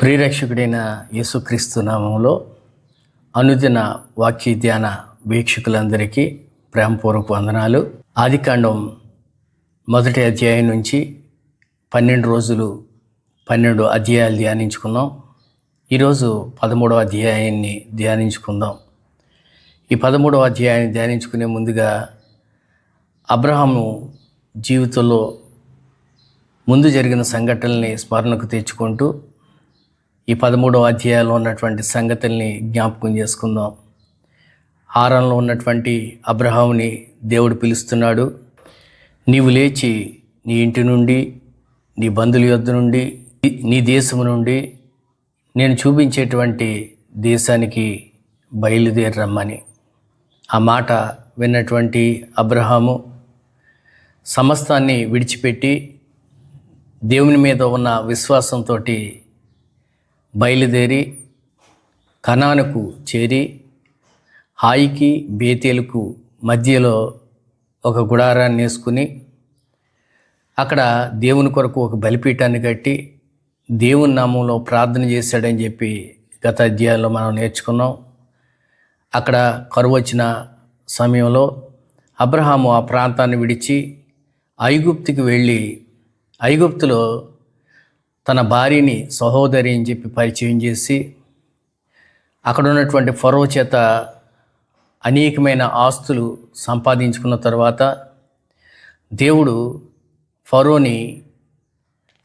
ప్రియరక్షకుడైన యేసుక్రీస్తు నామంలో అనుదిన వాక్య ధ్యాన వీక్షకులందరికీ ప్రేమపూర్వక వందనాలు. ఆదికాండం మొదటి అధ్యాయం నుంచి 12 రోజులు 12 అధ్యాయాలు ధ్యానించుకున్నాం. ఈరోజు 13వ అధ్యాయాన్ని ధ్యానించుకుందాం. ఈ 13వ అధ్యాయాన్ని ధ్యానించుకునే ముందుగా అబ్రహాము జీవితంలో ముందు జరిగిన సంఘటనల్ని స్మరణకు తెచ్చుకుంటూ ఈ 13వ అధ్యాయంలో ఉన్నటువంటి సంగతుల్ని జ్ఞాపకం చేసుకుందాం. హారాన్లో ఉన్నటువంటి అబ్రహాముని దేవుడు పిలుస్తున్నాడు. నీవు లేచి నీ ఇంటి నుండి, నీ బంధువుల యొద్ద నుండి, నీ దేశము నుండి నేను చూపించేటువంటి దేశానికి బయలుదేరి రమ్మని. ఆ మాట విన్నటువంటి అబ్రహాము సమస్తాన్ని విడిచిపెట్టి దేవుని మీద ఉన్న విశ్వాసంతో బయలుదేరి కనానుకు చేరి హాయికి బేతేలుకు మధ్యలో ఒక గుడారాన్ని వేసుకుని అక్కడ దేవుని కొరకు ఒక బలిపీఠాన్ని కట్టి దేవుని నామంలో ప్రార్థన చేశాడని చెప్పి గత అధ్యాయంలో మనం నేర్చుకున్నాం. అక్కడ కరువు వచ్చిన సమయంలో అబ్రహాము ఆ ప్రాంతాన్ని విడిచి ఐగుప్తుకి వెళ్ళి ఐగుప్తులో తన భార్యని సహోదరి అని చెప్పి పరిచయం చేసి అక్కడ ఉన్నటువంటి ఫరో చేత అనేకమైన ఆస్తులు సంపాదించుకున్న తర్వాత దేవుడు ఫరోని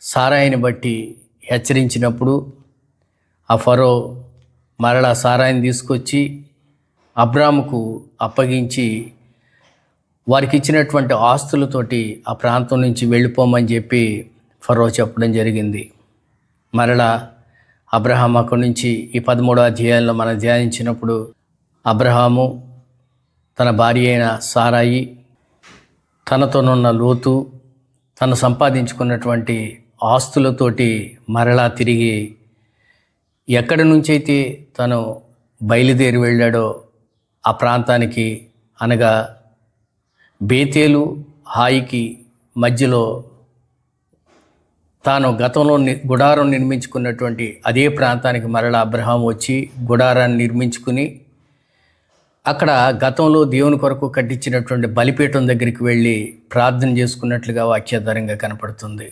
సారాయిని బట్టి హెచ్చరించినప్పుడు ఆ ఫరో మరలా సారాయిని తీసుకొచ్చి అబ్రాముకు అప్పగించి వారికి ఇచ్చినటువంటి ఆస్తులతోటి ఆ ప్రాంతం నుంచి వెళ్ళిపోమని చెప్పి ఫరో చెప్పడం జరిగింది. మరలా అబ్రహాం అక్కడి నుంచి ఈ 13వ అధ్యాయంలో మనం ధ్యానించినప్పుడు అబ్రహాము తన భార్య అయిన సారాయి, తనతోనున్న లోతు, తను సంపాదించుకున్నటువంటి ఆస్తులతోటి మరలా తిరిగి ఎక్కడి నుంచైతే తను బయలుదేరి వెళ్ళాడో ఆ ప్రాంతానికి, అనగా బేతేలు హాయికి మధ్యలో తాను గతంలో గుడారం నిర్మించుకున్నటువంటి అదే ప్రాంతానికి మరలా అబ్రహాం వచ్చి గుడారాన్ని నిర్మించుకుని అక్కడ గతంలో దేవుని కొరకు కట్టించినటువంటి బలిపీఠం దగ్గరికి వెళ్ళి ప్రార్థన చేసుకున్నట్లుగా వాక్యాధారంగా కనపడుతుంది.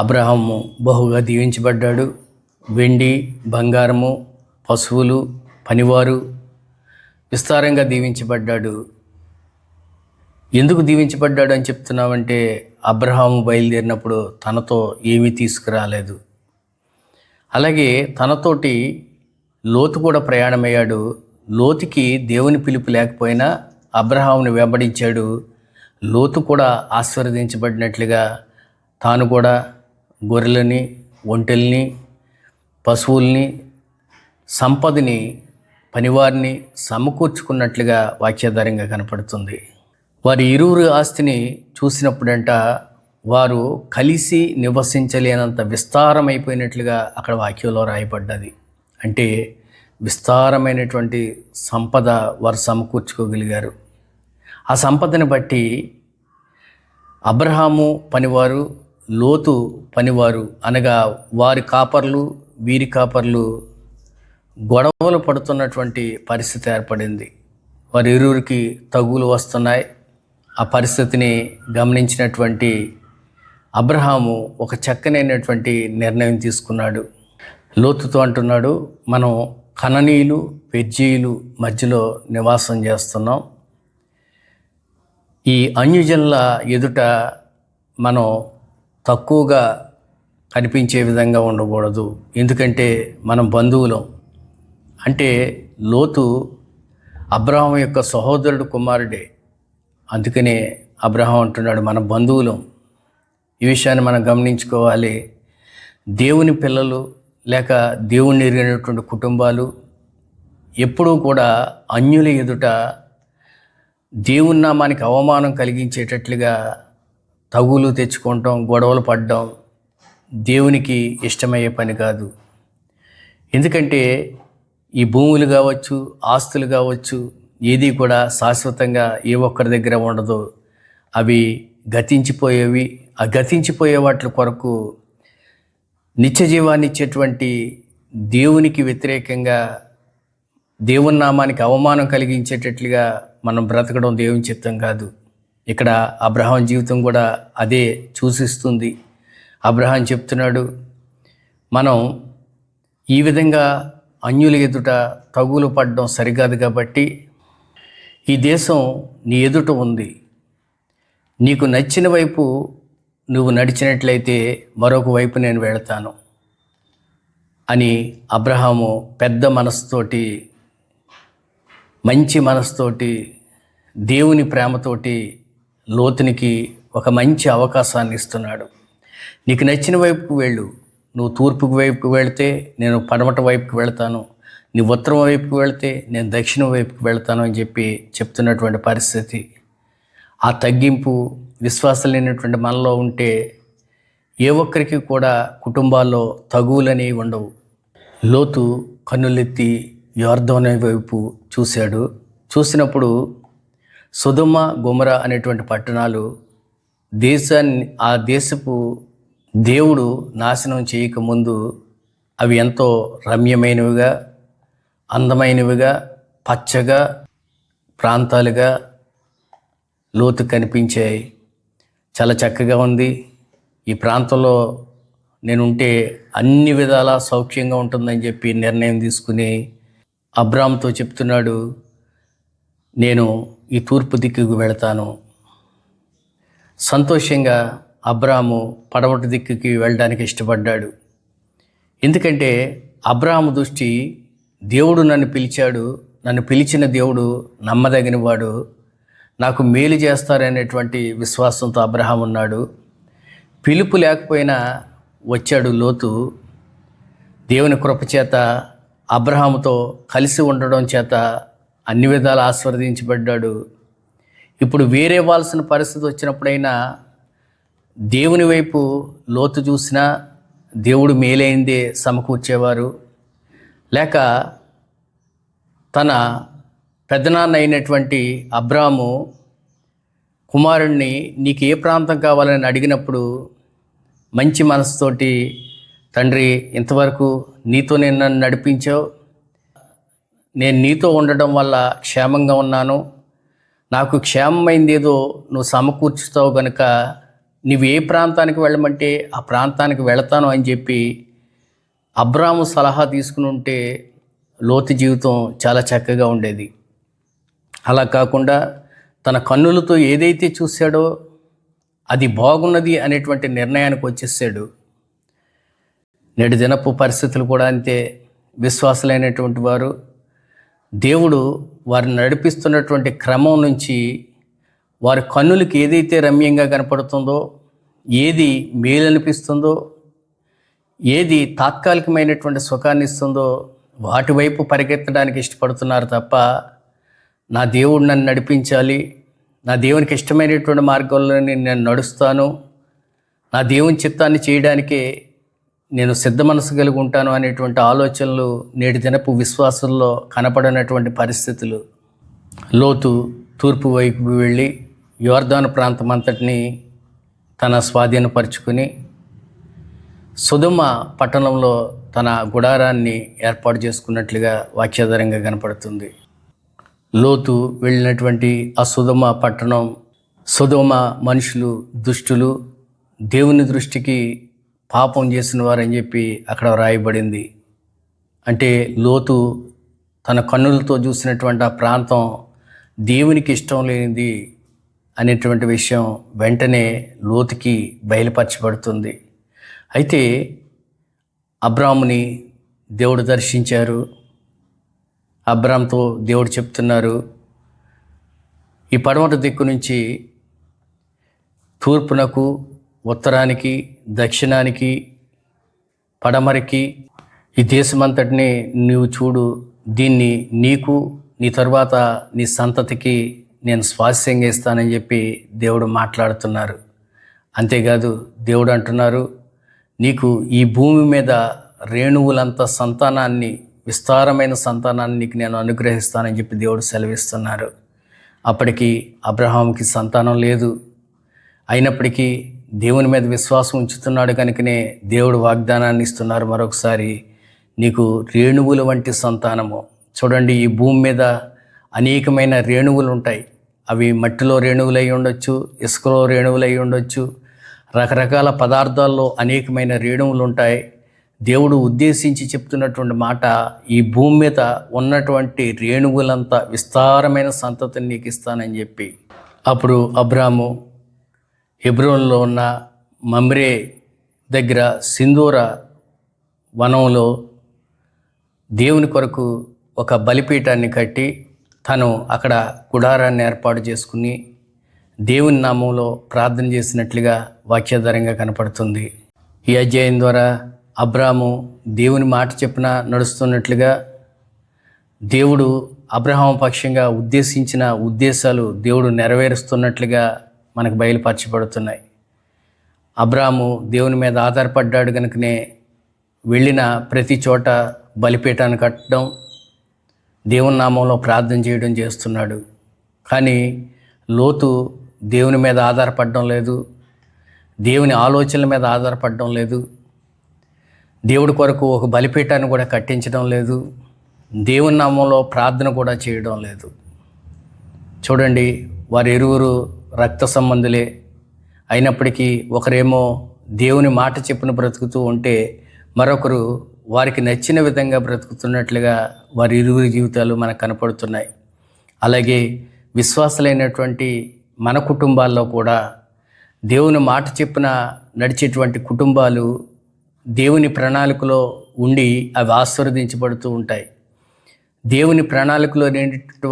అబ్రహాము బహుగా దీవించబడ్డాడు. వెండి, బంగారము, పశువులు, పనివారు విస్తారంగా దీవించబడ్డాడు. ఎందుకు దీవించబడ్డాడు అని చెప్తున్నామంటే అబ్రహాము బయలుదేరినప్పుడు తనతో ఏమీ తీసుకురాలేదు. అలాగే తనతోటి లోతు కూడా ప్రయాణమయ్యాడు. లోతుకి దేవుని పిలుపు లేకపోయినా అబ్రహాముని వెంబడించాడు. లోతు కూడా ఆశీర్వదించబడినట్లుగా తాను కూడా గొర్రెలని, ఒంటెల్ని, పశువుల్ని, సంపదని, పనివారిని సమకూర్చుకున్నట్లుగా వాక్యాధారంగా కనపడుతుంది. వారి ఇరువురు ఆస్తిని చూసినప్పుడంట వారు కలిసి నివసించలేనంత విస్తారమైపోయినట్లుగా అక్కడ వాక్యంలో రాయబడ్డది. అంటే విస్తారమైనటువంటి సంపద వారు సమకూర్చుకోగలిగారు. ఆ సంపదని బట్టి అబ్రహాము పనివారు, లోతు పనివారు, అనగా వారి కాపర్లు వీరి కాపర్లు గొడవలు పడుతున్నటువంటి పరిస్థితి ఏర్పడింది. వారి ఇరువురికి తగులు వస్తున్నాయి. ఆ పరిస్థితిని గమనించినటువంటి అబ్రహాము ఒక చక్కనైనటువంటి నిర్ణయం తీసుకున్నాడు. లోతుతో అంటున్నాడు, మనం కననీయులు, పెర్జీయులు మధ్యలో నివాసం చేస్తున్నాం. ఈ అన్యజనుల ఎదుట మనం తక్కువగా కనిపించే విధంగా ఉండకూడదు. ఎందుకంటే మనం బంధువులం. అంటే లోతు అబ్రహాం యొక్క సహోదరుడు కుమారుడే. అందుకనే అబ్రహాం అంటున్నాడు, మన బంధువులం. ఈ విషయాన్ని మనం గమనించుకోవాలి. దేవుని పిల్లలు లేక దేవుని ఎరిగినటువంటి కుటుంబాలు ఎప్పుడూ కూడా అన్యుల ఎదుట దేవుని నామానికి అవమానం కలిగించేటట్లుగా తగులు తెచ్చుకోవటం, గొడవలు పడడం దేవునికి ఇష్టమయ్యే పని కాదు. ఎందుకంటే ఈ భూములు కావచ్చు, ఆస్తులు కావచ్చు, ఏది కూడా శాశ్వతంగా ఏ ఒక్కరి దగ్గర ఉండదు. అవి గతించిపోయేవి. ఆ గతించిపోయే వాటి కొరకు నిత్య జీవాన్ని ఇచ్చేటువంటి దేవునికి వ్యతిరేకంగా, దేవుని నామానికి అవమానం కలిగించేటట్లుగా మనం బ్రతకడం దేవుని చిత్తం కాదు. ఇక్కడ అబ్రహాం జీవితం కూడా అదే సూచిస్తుంది. అబ్రహాం చెప్తున్నాడు, మనం ఈ విధంగా అన్యుల ఎదుట తగులు పడడం సరికాదు కాబట్టి ఈ దేశం నీ ఎదుట ఉంది, నీకు నచ్చిన వైపు నువ్వు నడిచినట్లయితే మరొక వైపు నేను వెళతాను అని అబ్రహాము పెద్ద మనసుతోటి, మంచి మనసుతోటి, దేవుని ప్రేమతోటి లోతునికి ఒక మంచి అవకాశాన్ని ఇస్తున్నాడు. నీకు నచ్చిన వైపుకు వెళ్ళు, నువ్వు తూర్పుకు వైపుకు వెళితే నేను పడమట వైపుకు వెళతాను, నీ ఉత్తరం వైపుకు వెళితే నేను దక్షిణం వైపుకు వెళతాను అని చెప్పి చెప్తున్నటువంటి పరిస్థితి. ఆ తగ్గింపు విశ్వాసం లేనటువంటి మనలో ఉంటే ఏ ఒక్కరికి కూడా కుటుంబాల్లో తగువులని ఉండవు. లోతు కన్నులెత్తి యొర్దాను వైపు చూశాడు. చూసినప్పుడు సొదొమ గొమొర అనేటువంటి పట్టణాలు ఆ దేశపు దేవుడు నాశనం చేయకముందు అవి ఎంతో రమ్యమైనవిగా, అందమైనవిగా, పచ్చగా ప్రాంతాలుగా లోతు కనిపించాయి. చాలా చక్కగా ఉంది, ఈ ప్రాంతంలో నేనుంటే అన్ని విధాలా సౌఖ్యంగా ఉంటుందని చెప్పి నిర్ణయం తీసుకుని అబ్రామ్తో చెప్తున్నాడు, నేను ఈ తూర్పు దిక్కుకు వెళతాను. సంతోషంగా అబ్రాము పడమటి దిక్కుకి వెళ్ళడానికి ఇష్టపడ్డాడు. ఎందుకంటే అబ్రాము దృష్టి, దేవుడు నన్ను పిలిచాడు, నన్ను పిలిచిన దేవుడు నమ్మదగినవాడు, నాకు మేలు చేస్తారనేటువంటి విశ్వాసంతో అబ్రహాం ఉన్నాడు. పిలుపు లేకపోయినా వచ్చాడు లోతు. దేవుని కృపచేత అబ్రహాముతో కలిసి ఉండడం చేత అన్ని విధాలు ఆశీర్వదించబడ్డాడు. ఇప్పుడు వేరే వాల్సిన పరిస్థితి వచ్చినప్పుడైనా దేవుని వైపు లోతు చూసినా దేవుడు మేలైందే సమకూర్చేవారు. లేక తన పెద్దనాన్న అయినటువంటి అబ్రాము కుమారుణ్ణి నీకు ఏ ప్రాంతం కావాలని అడిగినప్పుడు మంచి మనసుతోటి, తండ్రి ఇంతవరకు నీతోనే నన్ను నడిపించావు, నేను నీతో ఉండడం వల్ల క్షేమంగా ఉన్నాను, నాకు క్షేమమైంది ఏదో నువ్వు సమకూర్చుతావు కనుక నువ్వు ఏ ప్రాంతానికి వెళ్ళమంటే ఆ ప్రాంతానికి వెళతాను అని చెప్పి అబ్రాము సలహా తీసుకుని ఉంటే లోతు జీవితం చాలా చక్కగా ఉండేది. అలా కాకుండా తన కన్నులతో ఏదైతే చూశాడో అది బాగున్నది అనేటువంటి నిర్ణయానికి వచ్చేసాడు. నేటి దినపు పరిస్థితులు కూడా అంతే. విశ్వాసులైనటువంటి వారు దేవుడు వారిని నడిపిస్తున్నటువంటి క్రమం నుంచి వారి కన్నులకి ఏదైతే రమ్యంగా కనపడుతుందో, ఏది మేలనిపిస్తుందో, ఏది తాత్కాలికమైనటువంటి సుఖాన్ని ఇస్తుందో వాటి వైపు పరిగెత్తడానికి ఇష్టపడుతున్నారు తప్ప, నా దేవుడు నన్ను నడిపించాలి, నా దేవునికి ఇష్టమైనటువంటి మార్గంలో నేను నడుస్తాను, నా దేవుని చిత్తాన్ని చేయడానికే నేను సిద్ధ మనసు కలిగి ఉంటాను అనేటువంటి ఆలోచనలు నేటి దినపు విశ్వాసంలో కనపడనటువంటి పరిస్థితులు. లోతు తూర్పు వైపు వెళ్ళి యొర్దాను ప్రాంతం అంతటిని తన స్వాధీనపరుచుకుని సొదొమ పట్టణంలో తన గుడారాన్ని ఏర్పాటు చేసుకున్నట్లుగా వాక్యాధారంగా కనపడుతుంది. లోతు వెళ్ళినటువంటి ఆ సొదొమ పట్టణం, సొదొమ మనుషులు దుష్టులు, దేవుని దృష్టికి పాపం చేసిన వారని చెప్పి అక్కడ వ్రాయబడింది. అంటే లోతు తన కన్నులతో చూసినటువంటి ఆ ప్రాంతం దేవునికి ఇష్టం లేనిది అనేటువంటి విషయం వెంటనే లోతుకి బయలుపరచబడుతుంది. అయితే అబ్రాముని దేవుడు దర్శించారు. అబ్రామ్తో దేవుడు చెప్తున్నారు, ఈ పడమటి దిక్కు నుంచి తూర్పునకు, ఉత్తరానికి, దక్షిణానికి, పడమరికి ఈ దేశమంతటిని నీవు చూడు, దీన్ని నీకు, నీ తరువాత నీ సంతతికి నేను స్వాస్యంగా ఇస్తానని చెప్పి దేవుడు మాట్లాడుతున్నారు. అంతేకాదు దేవుడు అంటున్నారు, నీకు ఈ భూమి మీద రేణువులంత సంతానాన్ని, విస్తారమైన సంతానాన్ని నీకు నేను అనుగ్రహిస్తానని చెప్పి దేవుడు సెలవిస్తున్నారు. అప్పటికి అబ్రహాముకి సంతానం లేదు. అయినప్పటికీ దేవుని మీద విశ్వాసం ఉంచుతున్నాడు కనుకనే దేవుడు వాగ్దానాన్ని ఇస్తున్నారు. మరొకసారి నీకు రేణువుల వంటి సంతానము. చూడండి, ఈ భూమి మీద అనేకమైన రేణువులు ఉంటాయి. అవి మట్టిలో రేణువులు అయి ఉండొచ్చు, ఇసుకలో రేణువులు అయి ఉండొచ్చు, రకరకాల పదార్థాల్లో అనేకమైన రేణువులు ఉంటాయి. దేవుడు ఉద్దేశించి చెప్తున్నటువంటి మాట, ఈ భూమి మీద ఉన్నటువంటి రేణువులంత విస్తారమైన సంతతిని నీకు ఇస్తానని చెప్పి. అప్పుడు అబ్రాము హెబ్రోన్లో ఉన్న మమ్రే దగ్గర సింధూర వనంలో దేవుని కొరకు ఒక బలిపీఠాన్ని కట్టి తను అక్కడ గుడారాన్ని ఏర్పాటు చేసుకుని దేవుని నామంలో ప్రార్థన చేసినట్లుగా వాక్యాధారంగా కనపడుతుంది. ఈ అధ్యాయం ద్వారా అబ్రాము దేవుని మాట చెప్పిన నడుస్తున్నట్లుగా దేవుడు అబ్రహాము పక్షంగా ఉద్దేశించిన ఉద్దేశాలు దేవుడు నెరవేరుస్తున్నట్లుగా మనకు బయలుపరచబడుతున్నాయి. అబ్రాము దేవుని మీద ఆధారపడ్డాడు కనుకనే వెళ్ళిన ప్రతి చోట బలిపీఠాన్ని కట్టడం, దేవుని నామంలో ప్రార్థన చేయడం చేస్తున్నాడు. కానీ లోతు దేవుని మీద ఆధారపడడం లేదు, దేవుని ఆలోచనల మీద ఆధారపడడం లేదు, దేవుడి కొరకు ఒక బలిపీఠాన్ని కూడా కట్టించడం లేదు, దేవుని నామంలో ప్రార్థన కూడా చేయడం లేదు. చూడండి, వారి ఇరువురు రక్త సంబంధులే అయినప్పటికీ ఒకరేమో దేవుని మాట చెప్పిన బ్రతుకుతూ ఉంటే మరొకరు వారికి నచ్చిన విధంగా బ్రతుకుతున్నట్లుగా వారి ఇరువురి జీవితాలు మనకు కనపడుతున్నాయి. అలాగే విశ్వాసులైనటువంటి మన కుటుంబాల్లో కూడా దేవుని మాట చెప్పిన నడిచేటువంటి కుటుంబాలు దేవుని ప్రణాళికలో ఉండి అవి ఆశీర్వదించబడుతూ ఉంటాయి. దేవుని ప్రణాళికలో లేనటువంటి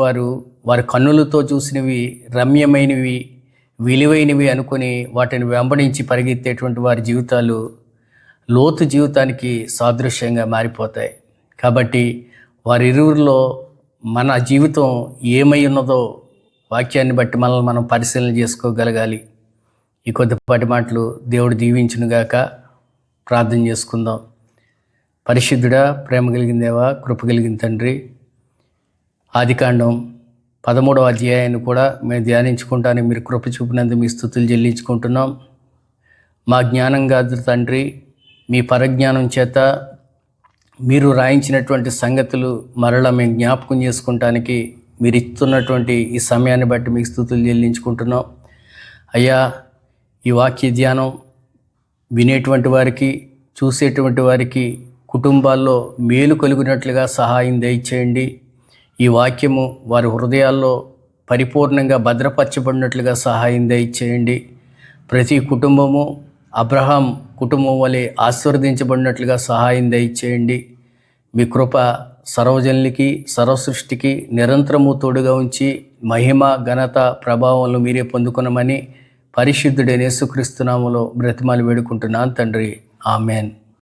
వారి కన్నులతో చూసినవి రమ్యమైనవి, విలువైనవి అనుకుని వాటిని వెంబడించి పరిగెత్తేటువంటి వారి జీవితాలు లోతు జీవితానికి సాదృశ్యంగా మారిపోతాయి. కాబట్టి వారి ఇరువురిలో మన జీవితం ఏమై ఉన్నదో వాక్యాన్ని బట్టి మనల్ని మనం పరిశీలన చేసుకోగలగాలి. ఈ కొద్దిపాటి మాటలు దేవుడు దీవించునుగాక. ప్రార్థన చేసుకుందాం. పరిశుద్ధుడా, ప్రేమ కలిగిన దేవా, కృప కలిగిన తండ్రి, ఆదికాండం 13వ అధ్యాయాన్ని కూడా మేము ధ్యానించుకుంటాను. మీరు కృప చూపినందుకు మీ స్తుతులు చెల్లించుకుంటున్నాం. మా జ్ఞానం కాదు తండ్రి, మీ పరజ్ఞానం చేత మీరు రాయించినటువంటి సంగతులు మరలా మేము జ్ఞాపకం చేసుకుంటానికి మీరు ఇస్తున్నటువంటి ఈ సమయాన్ని బట్టి మీకు స్తుతులు చెల్లించుకుంటున్నాం. అయ్యా, ఈ వాక్య ధ్యానం వినేటువంటి వారికి, చూసేటువంటి వారికి కుటుంబాల్లో మేలు కలుగునట్లుగా సహాయం దయచేయండి. ఈ వాక్యము వారి హృదయాల్లో పరిపూర్ణంగా భద్రపరచబడినట్లుగా సహాయం దయచేయండి. ప్రతి కుటుంబము అబ్రహాం కుటుంబం వలె ఆశీర్వదించబడినట్లుగా సహాయం దయచేయండి. మీ కృప సర్వజనులకి, సర్వసృష్టికి నిరంతరము తోడుగా ఉంచి మహిమ, ఘనత, ప్రభావంలో మీరే పొందుకునమని పరిశుద్ధుడైన యేసుక్రీస్తు నామములో బ్రతిమాలి వేడుకుంటున్నాను తండ్రి. ఆమెన్.